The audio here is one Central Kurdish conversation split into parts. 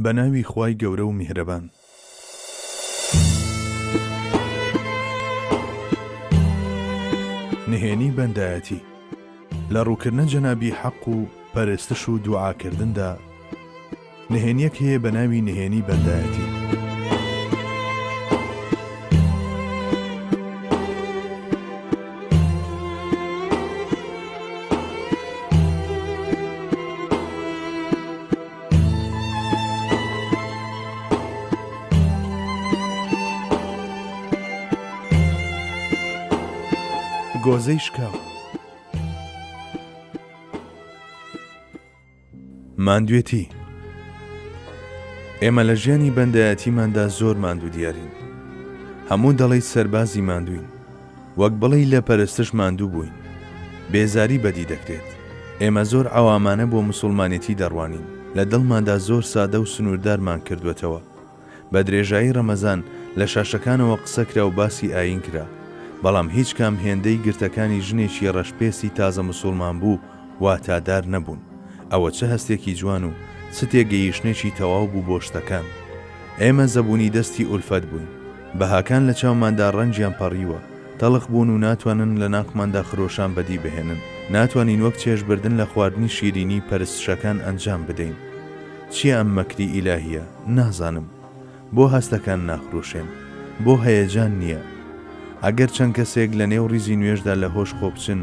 بە ناوی خوای گەورە و میهرەبان. نهێنی بەندایەتی لە ڕووکردنە جەنابی حەق و پەرستش و دوعاکردندا نهێنیەک هەیە بە ناوی نهێنی بەندایەتی. گۆزەی شکاو. ماندوێتی. ئێمە لە ژیانی بەندایەتیماندا زۆر ماندوو دیارین. هەموو دەڵێی سەربازی ماندووین، وەک بڵێی لە پەرستش ماندوو بووین. بێزاری بەدی دەکرێت. ئێمە زۆر عەوامانە بۆ موسڵمانێتی دەڕوانین. لە دڵماندا زۆر سادە و سنووردارمان کردوێتەوە. بە درێژایی ڕەمەزان لە شاشەکانەوە قسەکرا و باسی ئاین کرا، بەڵام هیچ کام هێندەی گرتەکانی ژنێکی ڕەشپێسی تازە موسڵمان بوو واتادار نەبوون. ئەوە چه هەستێکی جوان و چ تێگەیشتنێکی تەواو بوو بۆ شتەکان. ئێمە زەبوونی دەستی ئولفەت بووین. بەهاکان لە چاوماندا ڕەنجیان پەڕیوە، تەڵخ بوون و ناتوانن لە ناقماندا خرۆشان بەدی بهێنن. ناتوانین وەک چێژبردن لە خواردنی شیرینی پەرستشەکان ئەنجام بدەین. چی ئەم مەکری ئیلاهیە؟ نازانم. بۆ هەستەکان ناخرۆشێن؟ بۆ هەیەجان نییە؟ ئەگەر چەند کەسێک لە نێو ڕیزی نوێژدا لە هۆش خۆبچن،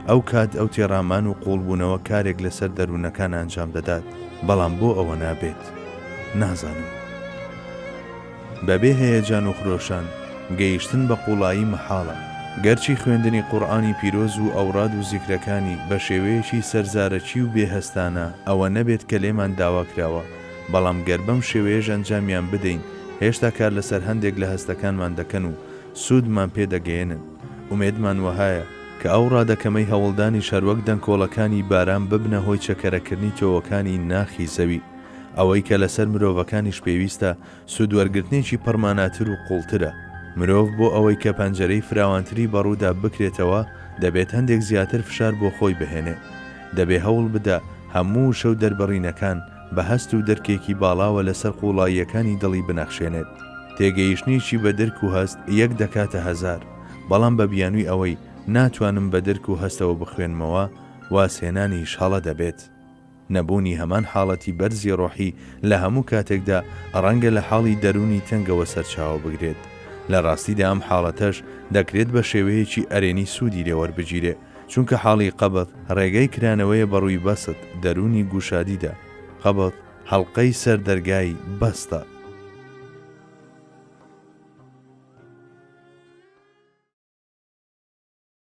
ئەو کات ئەو تێڕامان و قوڵبوونەوە کارێک لەسەر دەروونەکان ئەنجام دەدات، بەڵام بۆ ئەوە نابێت؟ نازانم. بەبێ هەیەجان و خرۆشان گەیشتن بە قوڵایی مەحاڵە. گەرچی خوێندنی قورئانی پیرۆز و ئەوراد و زیکرەکانی بە شێوەیەکی سەرزارەکی و بێهەستانە ئەوە نەبێت کە لێمان داواکراوە، بەڵام گەر بەم شێوەیەش ئەنجامیان بدەین، هێشتا کار لەسەر هەندێک لە هەستەکانمان دەکەن و سوودمان پێدەگەێنن. ئومێدمان وەهایە کە ئەو ڕادەکەمەی هەوڵدانی شەروەک دەنگکۆڵەکانی باران ببنە هۆی چەکەرەکردنی تۆوەکانی ناخی زەوی. ئەوەی کە لەسەر مرۆڤەکانیش پێویستە سوودوەرگرتنێکی پەرماناتر و قوڵترە. مرۆڤ بۆ ئەوەی کە پەنجەرەی فراوانتری بەڕوودا بکرێتەوە دەبێت هەندێک زیاتر فشار بۆ خۆی بهێنێ. دەبێ هەوڵ بدە هەموو شەو دەربڕینەکان بە هەست و دەرکێکی باڵاوە لەسەر قوڵاییەکانی دڵی بنەخشێنێت. تێگەیشتنیشی بە دەرک و هەست یەک دەکاتە هەزار، بەڵام بە بیانووی ئەوەی ناتوانم بە دەرک و هەستەوە بخوێنمەوە واسێنانی شەڵە دەبێت. نەبوونی هەمان حاڵەتی بەرزی ڕۆحی لە هەموو کاتێکدا ڕەنگە لە حاڵی دەرونی تەنگەوە سەرچاوە بگرێت. لە ڕاستیدا ئەم حاڵەتەش دەکرێت بە شێوەیەکی ئەرێنی سوودی لێوەربگیرێ، چونکە حاڵی قەبەت ڕێگەی کرانەوەیە بەڕووی بەست دەرونی گوشادیدا. قەبەت هەڵقەی سەر دەرگای بەستە.